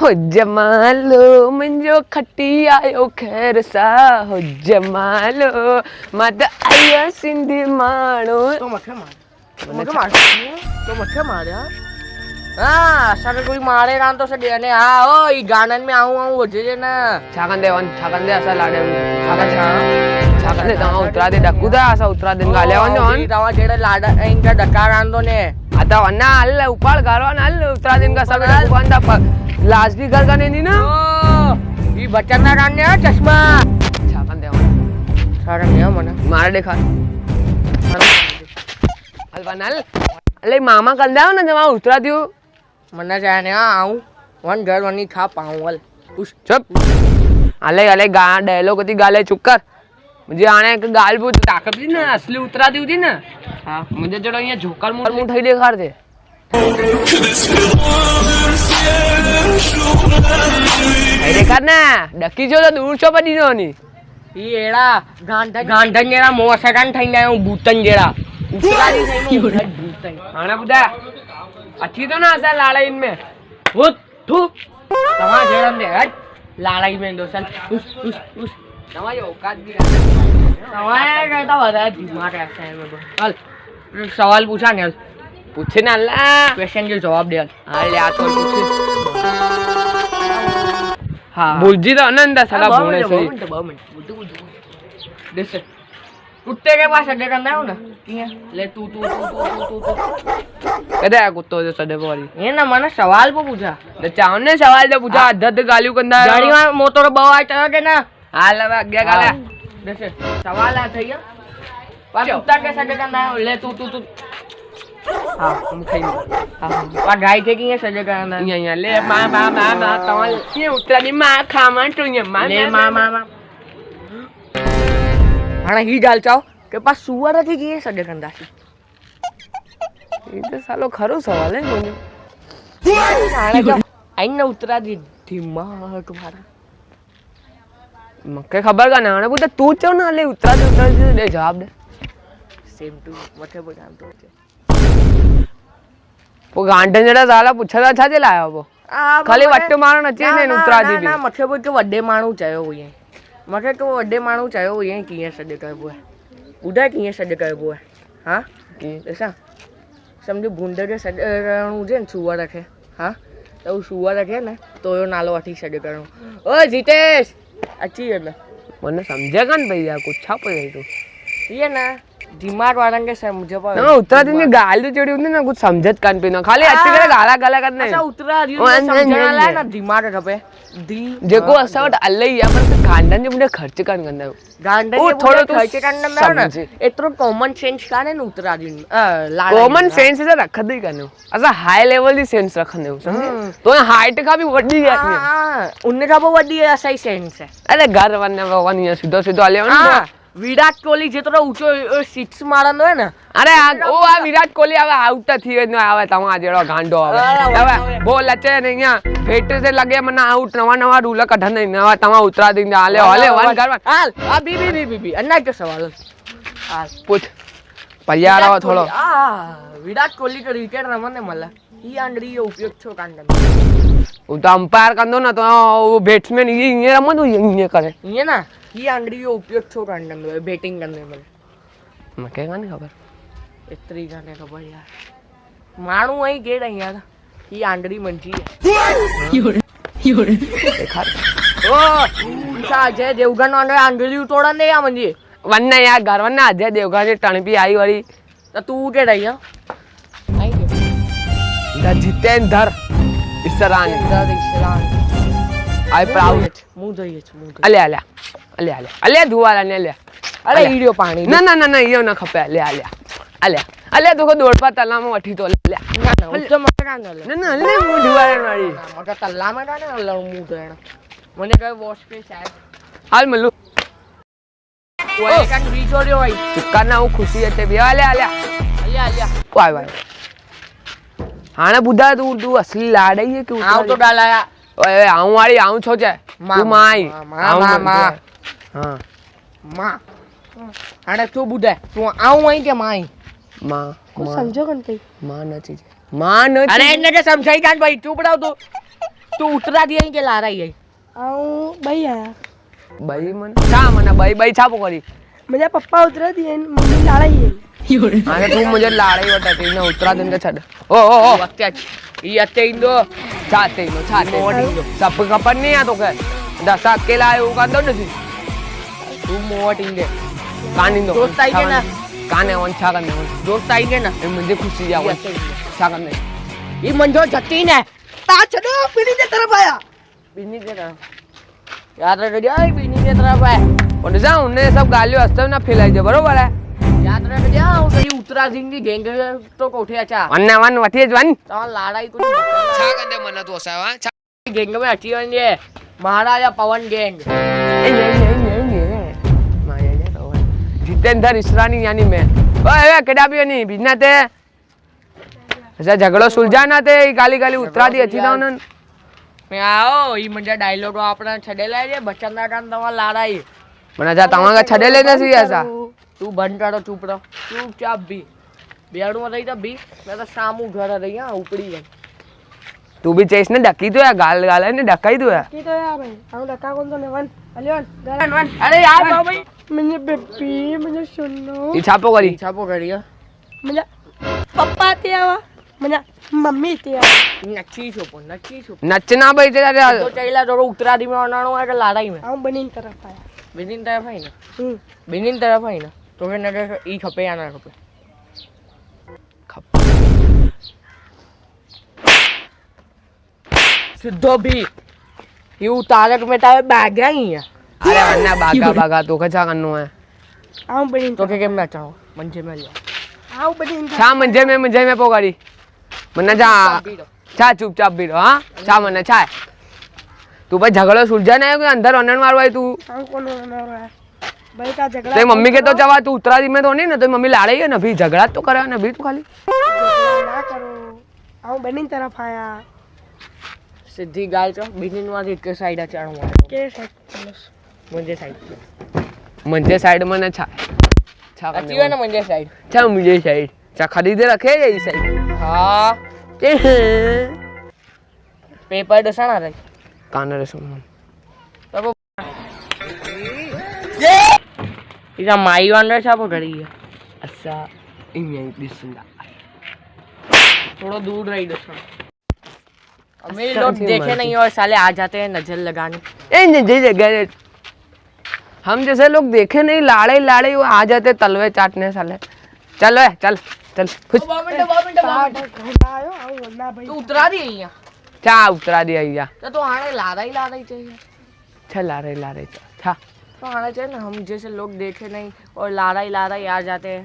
हो जमालो मुंहिंजो खटी आयो खैर सा हो जमालो मां त आहियां सिंधी माण्हू तो मथे मारिया हाँ असांखे कोई मारे कान थो छॾे अने हा ओ ई गाननि में आऊं आऊं हुजे न छा कंदे वन छा कंदे असां लाॾे छा कंदे तव्हां उतरादे ॾकूं था असां उतरादे ॻाल्हाए वञो तव्हां जहिड़े लाॾा आहिनि जा ॾका कान थो ने आता वञा हल उपाड़ घर वञ हल उतरादे खां सभु ॾकूं कान था लास्ट बि घर कान ईंदी न ही बचंदा कान ने चश्मा छा कंदे वन छा कंदे मन मारे ॾेखार हल वन हल अले मामा कंदा आहियो न तव्हां उतरादियूं मन चाहे आऊं वन घर वञी खा पाऊं हल चुप हले हले गा डायलॉग थी ॻाल्हाए चुप कर मुंहिंजी हाणे हिकु ॻाल्हि ॿुध ताक़त थी न असली उतरादी हुजी न हा मुंहिंजे जहिड़ो ईअं झोकर मुंहुं ठही ॾेखारजे ॾेखार न ॾकी जो त दूर छो पढ़ी न वञी ही अहिड़ा गांधनि जहिड़ा मोह असां कान ठाहींदा आहियूं भूतनि जहिड़ा उतरादी हाणे ॿुधाए अची थो न असां लाड़ाईनि में तव्हां जहिड़नि हट लाड़ाई में दोस्तन तव्हांजी औकात बि तव्हां था वधाए दिमाग़ हल सवाल पूछा ने हल पूछ न अल्ला क्वेश्चन जो जवाब दे हल या तो पूछ हाँ भुलजी तो अनंत सला बोले सही 2 मिनट ॾिस कुत्ते के पास अड्डे कंदा आहियो न कीअं ले तू कदे आ कुत्तो जो सॾे वारी ये न मन सवाल पे पूछा त चाव ने सवाल जो पूछा अध गालियूं कंदा गाड़ी में मोटर ॿ आहे चयो के न हाल अब अॻियां ॻाल्हाए ॾिस सवाल आहे थई पर कुत्ता के सॾे कंदा आहियो ले तू हाँ मूंखे हा गाय के कीअं सॾे कंदा ईअं ईअं ले मां तव्हां कीअं उतरादी मां खावां तो ईअं मां ले मां हाणे ही ॻाल्हि चओ के पास सूअर खे कीअं सॾु कंदासीं ये तो सालो खरो सवाल है मुंहिंजो हाणे चओ आइन न उतरादी दिमाग़ वारा मूंखे ख़बर कान्हे हाणे ॿुध तूं चओ न हले उतरादी ॾे जवाब ॾे सेम टू मथे ॿुधाइण थो अचे पोइ गांडनि जहिड़ा ज़ाला पुछंदा छाजे लाइ आहियो पोइ खाली वट मारणु अची वेंदा आहिनि उतरादी बि मूंखे पोइ हिकु वॾे माण्हू चयो हुई मूंखे हिकु वॾे माण्हू चयो हुई कीअं सॾु करिबो आहे ॿुधाए कीअं सॾु करिबो आहे हा ॾिसां सम्झो भूंड खे सॾु करणु हुजे न सूअर खे हा त हू सूअर खे न तुंहिंजो नालो वठी सॾु करिणो ओ जितेश अची वेंदा मन सम्झे कान पई यार कुझु छा पई तूं ईअं न दिमाग़ वारनि खे सम्झ पए न उतरादी जी ॻाल्हियूं जहिड़ी हूंदी न कुझु सम्झ कान पई खाली अची करे ॻाल्हाए कंदा असां उतरादी सम्झण लाइ न दिमाग़ खपे जेको असां वटि इलाही आहे पर गांडनि जे पुठियां ख़र्च कान कंदा आहियूं गांडनि जे थोरो ख़र्च कान कंदा आहियो न एतिरो कॉमन सेंस कान्हे न उतरादी कॉमन सेंस त रखंदा ई कान आहियूं असां हाई लेवल जी सेंस रखंदा आहियूं सम्झे तो हाइट खां बि वॾी आहे उन खां पोइ वॾी असांजी सेंस आहे अरे घर वञ सिधो सिधो हले वञ विराट कोहली जेतिरो ऊंचो सिक्स मारंदो आहे न अरे ओ आ विराट कोहली अब आउट थी वेंदो आहे तव्हां जहिड़ो गांडो आहे बॉल अचे न ईअं फेट ते लॻे माना आउट नवां रूल कढंदा आहिनि तव्हां उतरा ॾींदा हले हले वञ घर वञ हाल हा बी अञा हिकु सवाल हाल पुछ पया रहो थोरो विराट कोहली क्रिकेट रमंदे महिल ही आंगड़ी जो उपयोग छो कान कंदो हू त अंपायर कंदो न त उहो बैट्समैन ईअं रमंदो ईअं करे ईअं न ही आंगड़ी जो उपयोग छो कान कंदो आहे बैटिंग कंदे महिल मूंखे कान्हे ख़बर एतिरी कान्हे ख़बर यार माण्हू आई केरु आई यार ही आंगड़ी मंझी आहे ओ छा अजय देवगन वांगुरु आंगड़ियूं तोड़ंदे या मुंहिंजी वञ यार घर वञ अजय देवगन जी टणपी आई वरी त तूं केरु आई आहे जितेंद्र इसरानी आई प्राउड अले दुआरा ने ले अरे ईडियो पानी न इहो न खपे अले तोखे दौड़ पा तला में वठी तो ले न उते मत कान ले न अले मु दुआरा वाली मत तला में कान हलण मु देण मने कहे वॉश पे शायद हाल मल्लू ओए कान बीचोड़ियो भाई चुका ना वो खुशी अचे बि अले वाय हाणे ॿुधा तू असली लाड़ई है क्यों आऊं तो डालाया ओए आऊं वाली आऊं छो चाहे तू माई मां हां हाणे तू ॿुधाए तू आऊं आई के मां आई माँ माँ समझो कौन कहीं माँ નથી माँ નથી अरे इनने के समझाई कान भाई चुप रहो तू उतरा दिया ही के ला रही है આવું ભાઈ આયા બાઈ મને શા મને બાઈ બાઈ છાપો કરી મજા પપ્પા ઉતરા દી મમ્મી લાડાઈ આને તું મુજે લાડાઈ વટા તીને ઉતરા દે છડ ઓ ઓ ઓ ये अत्ते इंदो છાતે નો છાતે સપ ખબર નહીં આ તો કે દસ અકેલા આયો કાંદો નથી तू मोट इंदे કાની દો दोस्त आई के ना કાને વન છા કરને दोस्त आई के ना એ મુજે ખુશી જાવ છા કરને ये मंजो जतीन है તા ચડો પીડી દે તરફ આયા बिन्नी के तरफ याद रख जाए बिन्नी के तरफ है और जा उन्हें सब गालियों हस्ते ना फैलाई दे बरोबर है याद रख जाओ तो ये उत्तरा सिंह की गैंग तो कोठे अच्छा वन्ने वन वठी ज वन तो लड़ाई कुछ छा कंदे मने तो सावा छा गैंग में अच्छी बन ये महाराजा पवन गैंग माया ने तो जितेंद्र इसरानी यानी मैं ओए केडा भी नहीं बिना ते ऐसा झगड़ो सुलझा ना ते गाली गाली उतरा दी अच्छी ना उन्हें मैं आओ ये मुझे डायलॉग अपना छडेला है बच्चा कान तमा लड़ाई मने जा तमागा छडे लेने सी ऐसा तू बंद करो चुप रहो चुपचाप भी बेड़ू में रही था भी मैं तो शामू घर रही हां उपड़ी है तू भी चेस ने डकी तो या गाल गाल ने डकाई तो या કી તો યા ભાઈ આવું ડકા કોણ તો ને વન અલ્યોન वन वन अरे यार भाई મને બેબી મને સુનો ई छापो करी छापो करिए મને પપ્પા તે આવા મને મમ્મી તે આવા नच्ची छुपो नचना भाई तेरा तो चैला तो उत्तरादी में अनाणो है कि लड़ाई में આવું બનીને તરફ આયા बिनिन तरफ है ना बिनिन तरफ है ना तो के नगे ई खपे या ना खपे सिद्धो भी ये तारक मेहता में बैग ही है अरे वन्ना बागा बागा तो कचा करनो है આવું બનીને तो के मैं चाहूं मंजे में लिया આવું બનીને छा मंजे में पोगाड़ी मने जा छा चुपचाप भी हां छा मने छा तू भाई झगड़ो सुलझा ना है अंदर ओनन मारो भाई तू આવું કોણ બનાવો હે ભાઈ કા ઝઘડા तो मम्मी के तो जवा तू उतरा दी में तो नहीं ना तो मम्मी लाड़े है ना भी झगड़ा तो करे ना भी तू खाली ના કરો આવું બનીને તરફ આયા सीधी गाल चो बिनिन वाली के साइड चाणू है કે સાઈડ ચાલો मंजे साइड मंजे साइड में ना छा छा अच्छी है ना मंजे साइड छा मुझे साइड छा खरीदे रखे यही साइड हां पेपर दसाना रे कान रे सुन तब इरा माई वांडर छापो करी है अच्छा इन्हें दिसुंगा थोड़ा दूर रही दसना हमें लोग देखे नहीं और साले आ जाते हैं नजर लगाने ए जगह हम जैसे लोग देखे नहीं लाड़े लाड़े वो आ जाते तलवे चाटने साले चल चल चल खुश આયો આવું ના ભાઈ तू उतरा दी यहाँ चा उतरा दिया या तो हाणे लादा ही चाहिए छा लारे छा तो हाणे चाहिए ना हम जैसे लोग देखे नहीं और लादा ही आ जाते हैं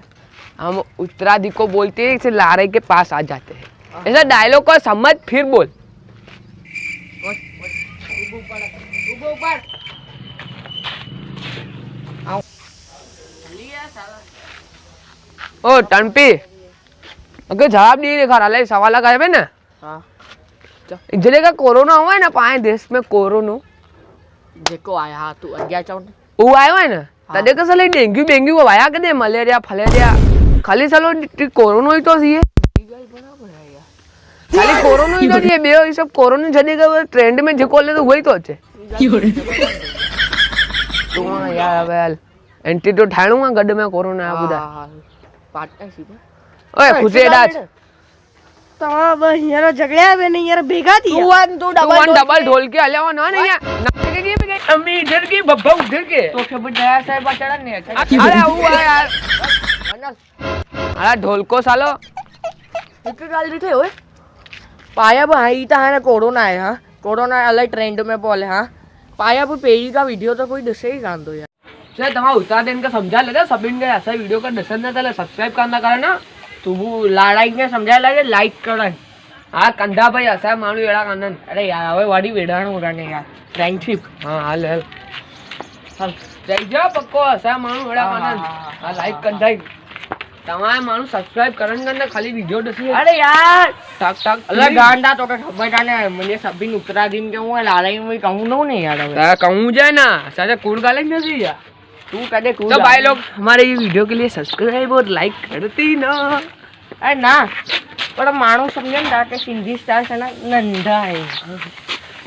हम उत्तरादि को बोलते हैं इसे लारे के पास आ जाते हैं ऐसा डायलॉग को समझ फिर बोल ऊपर ओ टनपी अगर जवाब नहीं देखा रहा है सवाल लगाए पे ना हाँ इधर का कोरोना हुआ है ना पाए देश में कोरोना देखो आया हाँ तू अज्ञा चाहो वो आयो है ना तदे का साले डेंगू बेंगू को आया कदे मलेरिया फलेरिया खाली सालो कोरोना ही तो सी है खाली कोरोना ही तो ये बे ये सब कोरोना जने का ट्रेंड में जो कोले तो वही तो अच्छे तू यार अब एंटीडोट ठाणूंगा गड में कोरोना आ बुदा पार्टनरशिप ओए खुशी डाच તમા બસ યાર ઝઘડ્યા બે નહીં યાર ભેગા થયા तू वन तू तू वन डबल ढोल के हले ना नहीं नाके के पे अम्मी इधर की बब्बा उधर के तो सब दया साहब चढ़ा नहीं अरे वो यार अरे ढोल को सालो एक गाल दिखे ओए पाया भाई ता है कोरोना है हां कोरोना अलग ट्रेंड में बोले हां पाया वो पेज का वीडियो तो कोई दसे ही कान दो यार सर तमा उतार देन का समझा लगा सबिन के ऐसा वीडियो का दसन ना तले सब्सक्राइब करना करना तू वो लड़ाई के समझा लगे लाइक कर आ कंधा भाई ऐसा मानू एड़ा कानन अरे यार હવે વાડી વેડાણ ઉડાને यार फ्रेंडशिप हां हाल हाल हाल जय जा पक्को ऐसा मानू एड़ा कानन हां लाइक कंधा तमाय मानू सब्सक्राइब करन करना खाली वीडियो दसी अरे यार टक टक अलग गांडा तो के खबर जाने मुझे सभी उत्तरा दिन के हूं लड़ाई में कहूं नो नहीं यार कहूं जाए ना सारे कूड़ गाले नहीं यार तू कदे कूद तो भाई लोग हमारे ये वीडियो के लिए सब्सक्राइब और लाइक करती ना। अरे ना पर माणूस समझे ना कि सिंधी स्टार है ना नंढा है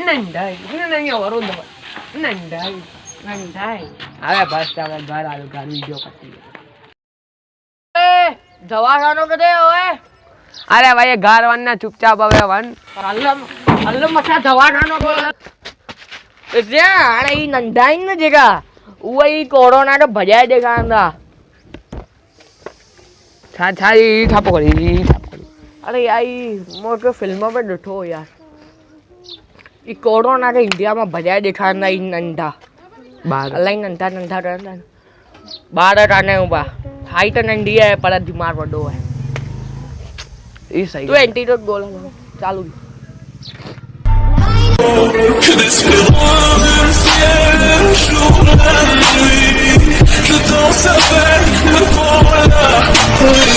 नहीं और नंदा अरे बस તમે ઘર આલો ઘર વિડિયો કરતી ए दवाखानो कदे ओए અરે ભાઈ ઘર વન ચૂપચાપ હવે વન अल्लम मसा दवाखानो बोल इसे अरे ई नंढा ही न जगह वो ई कोरोना तो भजाए देखांदा छा छा ई ઠાપો કરી अरे यार ई मोके फिल्म में डठो यार ई कोरोना के इंडिया में भजाए दिखाना ई नंढा બાર अल्लाह ही नंढा नंढा रहंदा बाहर रहने उबा हाइट नंढी है पर दिमाग वडो है ई सही तू एंटीडोट बोल चालू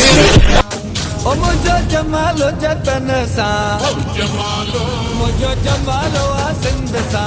ओ मुझो जमालो जतन सा मुझो जमालो आ सिंध सा